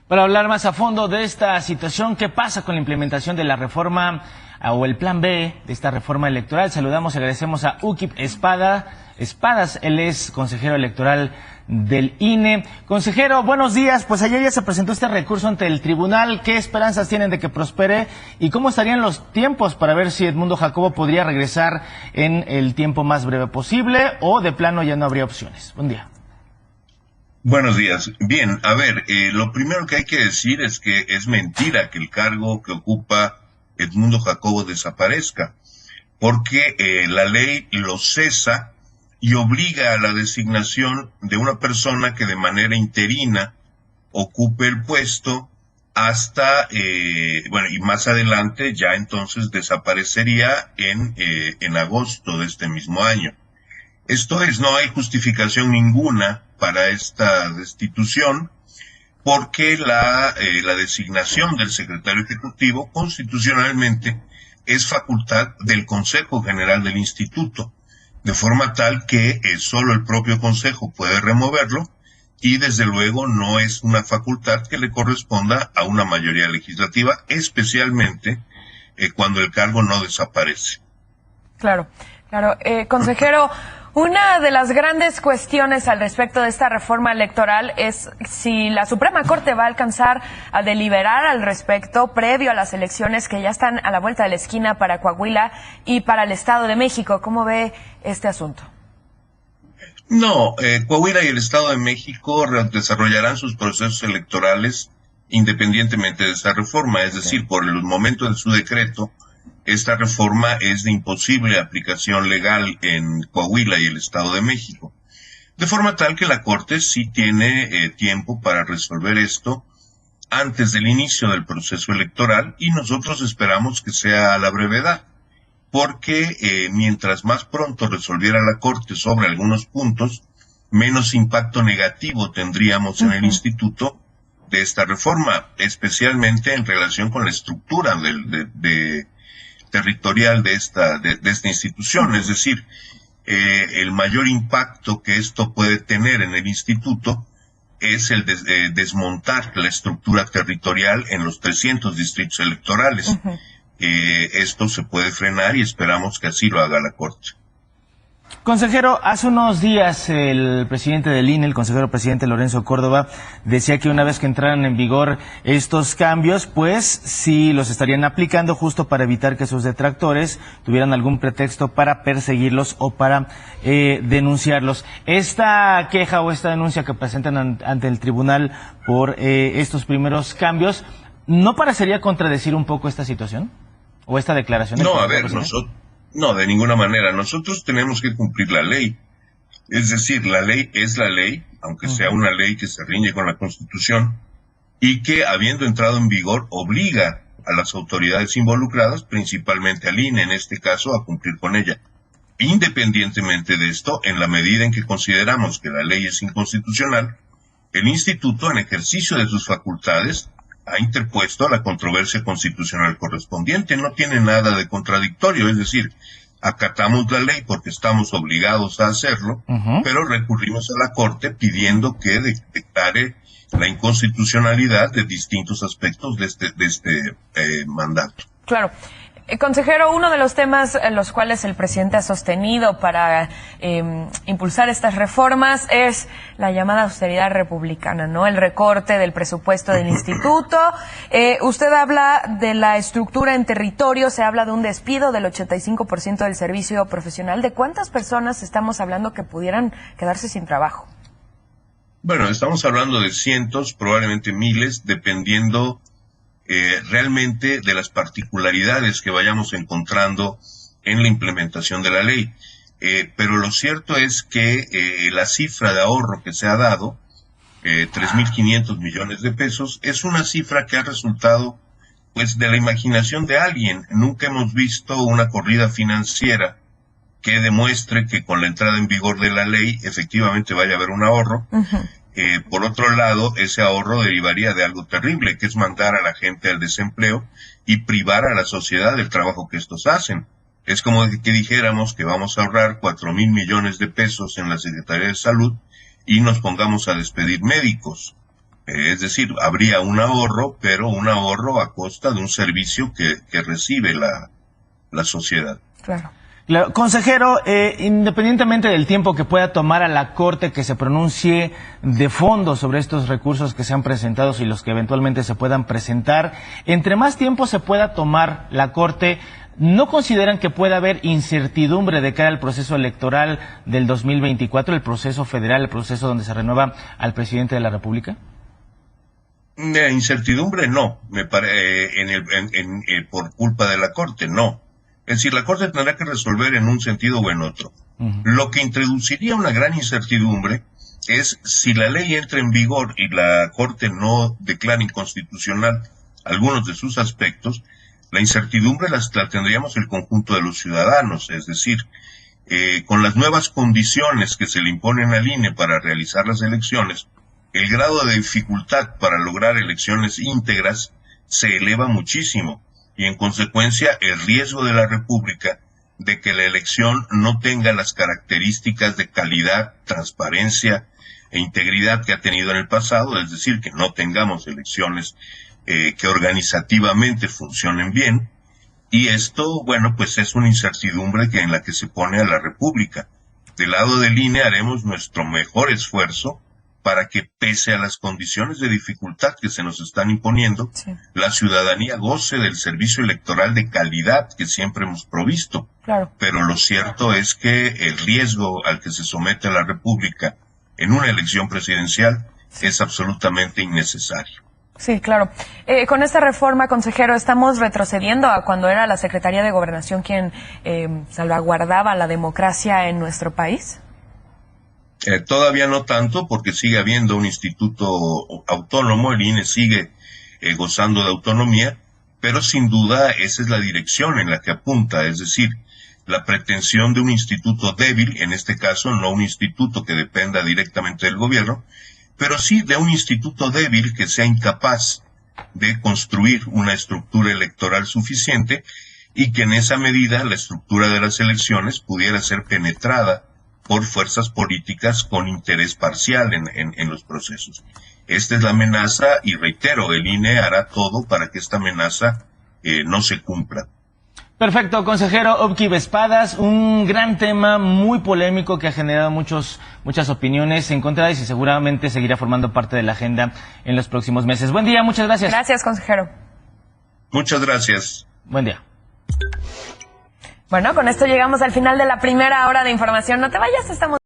Para hablar más a fondo de esta situación, ¿qué pasa con la implementación de la reforma o el plan B de esta reforma electoral? Saludamos y agradecemos a Ukip Espadas, él es consejero electoral del INE. Consejero, buenos días. Pues ayer ya se presentó este recurso ante el tribunal. ¿Qué esperanzas tienen de que prospere? ¿Y cómo estarían los tiempos para ver si Edmundo Jacobo podría regresar en el tiempo más breve posible o de plano ya no habría opciones? Buen día. Buenos días. Bien, a ver, lo primero que hay que decir es que es mentira que el cargo que ocupa Edmundo Jacobo desaparezca, porque la ley lo cesa y obliga a la designación de una persona que de manera interina ocupe el puesto hasta, y más adelante ya entonces desaparecería en agosto de este mismo año. Esto es, no hay justificación ninguna para esta destitución, porque la designación del secretario ejecutivo constitucionalmente es facultad del Consejo General del Instituto, de forma tal que solo el propio Consejo puede removerlo y desde luego no es una facultad que le corresponda a una mayoría legislativa, especialmente cuando el cargo no desaparece. Claro. Consejero, una de las grandes cuestiones al respecto de esta reforma electoral es si la Suprema Corte va a alcanzar a deliberar al respecto previo a las elecciones que ya están a la vuelta de la esquina para Coahuila y para el Estado de México. ¿Cómo ve este asunto? No, Coahuila y el Estado de México desarrollarán sus procesos electorales independientemente de esta reforma, es decir, por el momento de su decreto. Esta reforma es de imposible aplicación legal en Coahuila y el Estado de México. De forma tal que la Corte sí tiene tiempo para resolver esto antes del inicio del proceso electoral y nosotros esperamos que sea a la brevedad, porque mientras más pronto resolviera la Corte sobre algunos puntos, menos impacto negativo tendríamos en el instituto de esta reforma, especialmente en relación con la estructura territorial de esta institución, es decir, el mayor impacto que esto puede tener en el instituto es el de desmontar la estructura territorial en los 300 distritos electorales. Esto se puede frenar y esperamos que así lo haga la Corte. Consejero, hace unos días el presidente del INE, el consejero presidente Lorenzo Córdoba, decía que una vez que entraran en vigor estos cambios, pues sí los estarían aplicando justo para evitar que sus detractores tuvieran algún pretexto para perseguirlos o para denunciarlos. Esta queja o esta denuncia que presentan ante el tribunal por estos primeros cambios, ¿no parecería contradecir un poco esta situación o esta declaración? No, a ver, no, de ninguna manera. Nosotros tenemos que cumplir la ley. Es decir, la ley es la ley, aunque sea una ley que se riñe con la Constitución, y que, habiendo entrado en vigor, obliga a las autoridades involucradas, principalmente al INE en este caso, a cumplir con ella. Independientemente de esto, en la medida en que consideramos que la ley es inconstitucional, el Instituto, en ejercicio de sus facultades, ha interpuesto la controversia constitucional correspondiente. No tiene nada de contradictorio, es decir, acatamos la ley porque estamos obligados a hacerlo, pero recurrimos a la Corte pidiendo que declare la inconstitucionalidad de distintos aspectos de este mandato. Claro. Consejero, uno de los temas en los cuales el presidente ha sostenido para impulsar estas reformas es la llamada austeridad republicana, ¿no? El recorte del presupuesto del instituto. Usted habla de la estructura en territorio, se habla de un despido del 85% del servicio profesional. ¿De cuántas personas estamos hablando que pudieran quedarse sin trabajo? Bueno, estamos hablando de cientos, probablemente miles, dependiendo realmente de las particularidades que vayamos encontrando en la implementación de la ley. Pero lo cierto es que la cifra de ahorro que se ha dado, 3.500 millones de pesos, es una cifra que ha resultado pues de la imaginación de alguien. Nunca hemos visto una corrida financiera que demuestre que con la entrada en vigor de la ley efectivamente vaya a haber un ahorro. Por otro lado, ese ahorro derivaría de algo terrible, que es mandar a la gente al desempleo y privar a la sociedad del trabajo que estos hacen. Es como que dijéramos que vamos a ahorrar 4.000 millones de pesos en la Secretaría de Salud y nos pongamos a despedir médicos. Es decir, habría un ahorro, pero un ahorro a costa de un servicio que recibe la sociedad. Claro. Claro. Consejero, independientemente del tiempo que pueda tomar a la Corte que se pronuncie de fondo sobre estos recursos que se han presentado y los que eventualmente se puedan presentar, entre más tiempo se pueda tomar la Corte, ¿no consideran que pueda haber incertidumbre de cara al proceso electoral del 2024, el proceso federal, el proceso donde se renueva al presidente de la República? Incertidumbre no, por culpa de la Corte, no. Es decir, la Corte tendrá que resolver en un sentido o en otro. Lo que introduciría una gran incertidumbre es si la ley entra en vigor y la Corte no declara inconstitucional algunos de sus aspectos, la incertidumbre la tendríamos el conjunto de los ciudadanos, es decir, con las nuevas condiciones que se le imponen al INE para realizar las elecciones, el grado de dificultad para lograr elecciones íntegras se eleva muchísimo y en consecuencia el riesgo de la República de que la elección no tenga las características de calidad, transparencia e integridad que ha tenido en el pasado, es decir, que no tengamos elecciones que organizativamente funcionen bien, y esto, bueno, pues es una incertidumbre en la que se pone a la República. Del lado del INE haremos nuestro mejor esfuerzo para que, pese a las condiciones de dificultad que se nos están imponiendo, sí, la ciudadanía goce del servicio electoral de calidad que siempre hemos provisto. Claro. Pero lo cierto es que el riesgo al que se somete la República en una elección presidencial es absolutamente innecesario. Sí, claro. Con esta reforma, consejero, ¿estamos retrocediendo a cuando era la Secretaría de Gobernación quien salvaguardaba la democracia en nuestro país? Todavía no tanto, porque sigue habiendo un instituto autónomo, el INE sigue gozando de autonomía, pero sin duda esa es la dirección en la que apunta, es decir, la pretensión de un instituto débil, en este caso no un instituto que dependa directamente del gobierno, pero sí de un instituto débil que sea incapaz de construir una estructura electoral suficiente y que en esa medida la estructura de las elecciones pudiera ser penetrada por fuerzas políticas con interés parcial en los procesos. Esta es la amenaza y reitero, el INE hará todo para que esta amenaza no se cumpla. Perfecto, consejero Opki Espadas, un gran tema muy polémico que ha generado muchas opiniones encontradas y seguramente seguirá formando parte de la agenda en los próximos meses. Buen día, muchas gracias. Gracias, consejero. Muchas gracias. Buen día. Bueno, con esto llegamos al final de la primera hora de información. No te vayas, estamos